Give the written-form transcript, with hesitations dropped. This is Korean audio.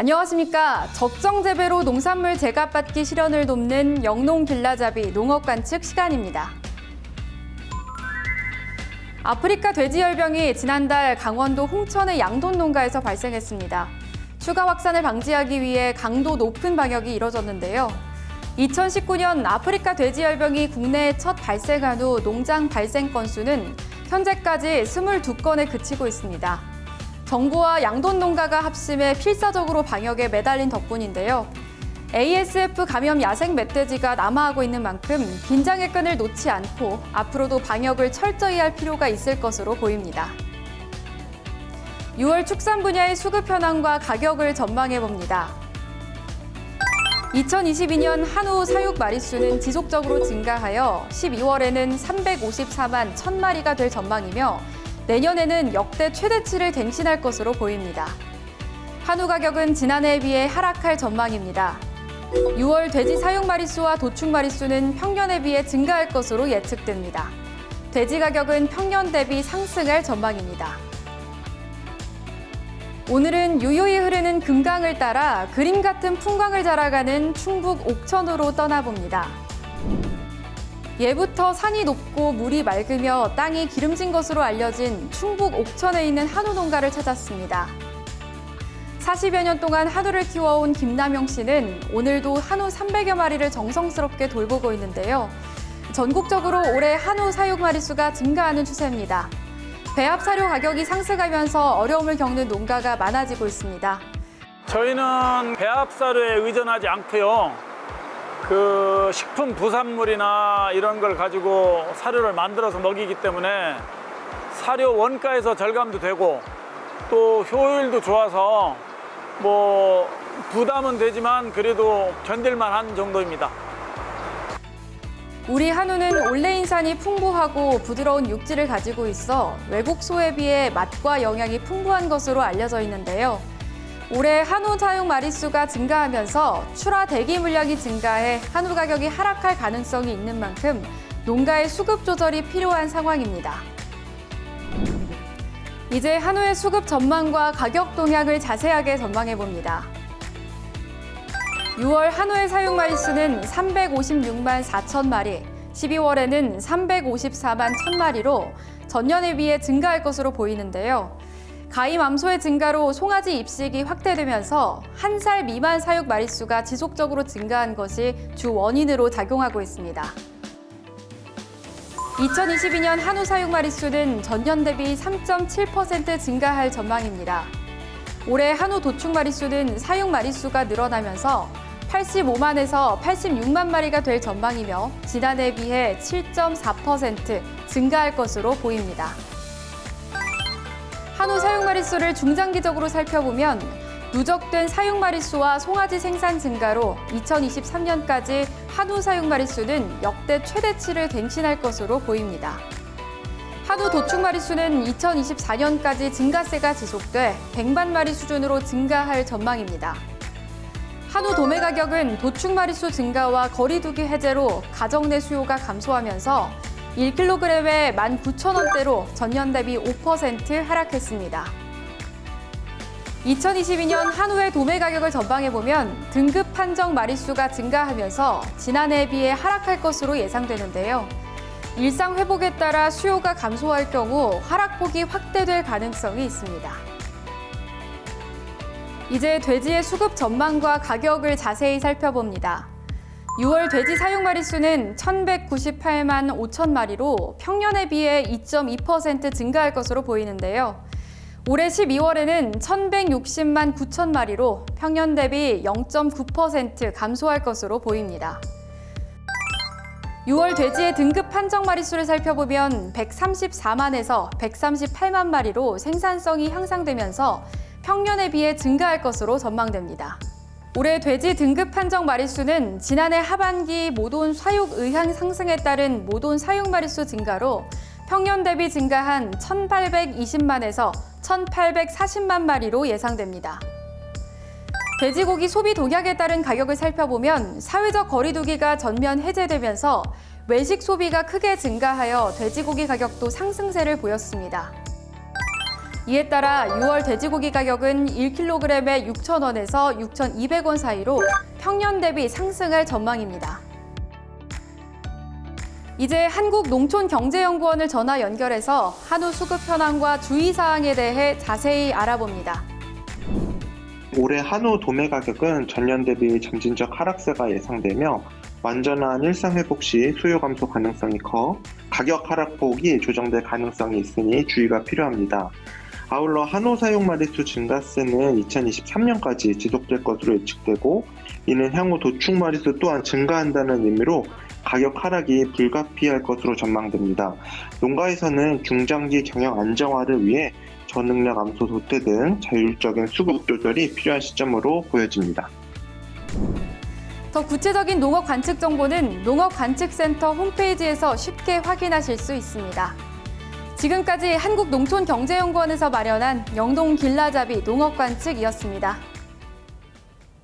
안녕하십니까. 적정 재배로 농산물 제값받기 실현을 돕는 영농 길라잡이 농업 관측 시간입니다. 아프리카 돼지열병이 지난달 강원도 홍천의 양돈 농가에서 발생했습니다. 추가 확산을 방지하기 위해 강도 높은 방역이 이뤄졌는데요. 2019년 아프리카 돼지열병이 국내에 첫 발생한 후 농장 발생 건수는 현재까지 22건에 그치고 있습니다. 정부와 양돈 농가가 합심해 필사적으로 방역에 매달린 덕분인데요. ASF 감염 야생 멧돼지가 남하하고 있는 만큼 긴장의 끈을 놓지 않고 앞으로도 방역을 철저히 할 필요가 있을 것으로 보입니다. 6월 축산 분야의 수급 현황과 가격을 전망해 봅니다. 2022년 한우 사육 마리수는 지속적으로 증가하여 12월에는 354만 1000마리가 될 전망이며 내년에는 역대 최대치를 갱신할 것으로 보입니다. 한우 가격은 지난해에 비해 하락할 전망입니다. 6월 돼지 사육 마리수와 도축 마리수는 평년에 비해 증가할 것으로 예측됩니다. 돼지 가격은 평년 대비 상승할 전망입니다. 오늘은 유유히 흐르는 금강을 따라 그림 같은 풍광을 자라가는 충북 옥천으로 떠나봅니다. 예부터 산이 높고 물이 맑으며 땅이 기름진 것으로 알려진 충북 옥천에 있는 한우 농가를 찾았습니다. 40여 년 동안 한우를 키워온 김남영 씨는 오늘도 한우 300여 마리를 정성스럽게 돌보고 있는데요. 전국적으로 올해 한우 사육 마리수가 증가하는 추세입니다. 배합 사료 가격이 상승하면서 어려움을 겪는 농가가 많아지고 있습니다. 저희는 배합 사료에 의존하지 않고요. 식품 부산물이나 이런 걸 가지고 사료를 만들어서 먹이기 때문에 사료 원가에서 절감도 되고 또 효율도 좋아서 부담은 되지만 그래도 견딜만한 정도입니다. 우리 한우는 올레인산이 풍부하고 부드러운 육질을 가지고 있어 외국 소에 비해 맛과 영양이 풍부한 것으로 알려져 있는데요. 올해 한우 사육 마리수가 증가하면서 출하 대기 물량이 증가해 한우 가격이 하락할 가능성이 있는 만큼 농가의 수급 조절이 필요한 상황입니다. 이제 한우의 수급 전망과 가격 동향을 자세하게 전망해 봅니다. 6월 한우의 사육 마리수는 356만 4천 마리, 12월에는 354만 1000마리로 전년에 비해 증가할 것으로 보이는데요. 가위 암소의 증가로 송아지 입식이 확대되면서 한 살 미만 사육 마리수가 지속적으로 증가한 것이 주 원인으로 작용하고 있습니다. 2022년 한우 사육 마리수는 전년 대비 3.7% 증가할 전망입니다. 올해 한우 도축 마리수는 사육 마리수가 늘어나면서 85만에서 86만 마리가 될 전망이며 지난해에 비해 7.4% 증가할 것으로 보입니다. 한우 사육 마리수를 중장기적으로 살펴보면 누적된 사육 마리수와 송아지 생산 증가로 2023년까지 한우 사육 마리수는 역대 최대치를 갱신할 것으로 보입니다. 한우 도축 마리수는 2024년까지 증가세가 지속돼 100만 마리 수준으로 증가할 전망입니다. 한우 도매 가격은 도축 마리수 증가와 거리두기 해제로 가정 내 수요가 감소하면서 1kg에 19,000원대로 전년 대비 5% 하락했습니다. 2022년 한우의 도매 가격을 전망해보면 등급 판정 마리수가 증가하면서 지난해에 비해 하락할 것으로 예상되는데요. 일상 회복에 따라 수요가 감소할 경우 하락폭이 확대될 가능성이 있습니다. 이제 돼지의 수급 전망과 가격을 자세히 살펴봅니다. 6월 돼지 사육 마리수는 1,198만 5천 마리로 평년에 비해 2.2% 증가할 것으로 보이는데요. 올해 12월에는 1,160만 9천 마리로 평년 대비 0.9% 감소할 것으로 보입니다. 6월 돼지의 등급 판정 마리수를 살펴보면 134만에서 138만 마리로 생산성이 향상되면서 평년에 비해 증가할 것으로 전망됩니다. 올해 돼지 등급 판정 마리수는 지난해 하반기 모돈 사육 의향 상승에 따른 모돈 사육 마리수 증가로 평년 대비 증가한 1,820만에서 1,840만 마리로 예상됩니다. 돼지고기 소비 동향에 따른 가격을 살펴보면 사회적 거리두기가 전면 해제되면서 외식 소비가 크게 증가하여 돼지고기 가격도 상승세를 보였습니다. 이에 따라 6월 돼지고기 가격은 1kg에 6,000원에서 6,200원 사이로 평년 대비 상승할 전망입니다. 이제 한국농촌경제연구원을 전화 연결해서 한우 수급 현황과 주의사항에 대해 자세히 알아봅니다. 올해 한우 도매 가격은 전년 대비 점진적 하락세가 예상되며 완전한 일상회복 시 수요 감소 가능성이 커 가격 하락폭이 조정될 가능성이 있으니 주의가 필요합니다. 아울러 한우 사용 마리수 증가세는 2023년까지 지속될 것으로 예측되고 이는 향후 도축 마리수 또한 증가한다는 의미로 가격 하락이 불가피할 것으로 전망됩니다. 농가에서는 중장기 경영 안정화를 위해 저능력 암소 도태 등 자율적인 수급 조절이 필요한 시점으로 보여집니다. 더 구체적인 농업 관측 정보는 농업관측센터 홈페이지에서 쉽게 확인하실 수 있습니다. 지금까지 한국농촌경제연구원에서 마련한 영동 길라잡이 농업관측이었습니다.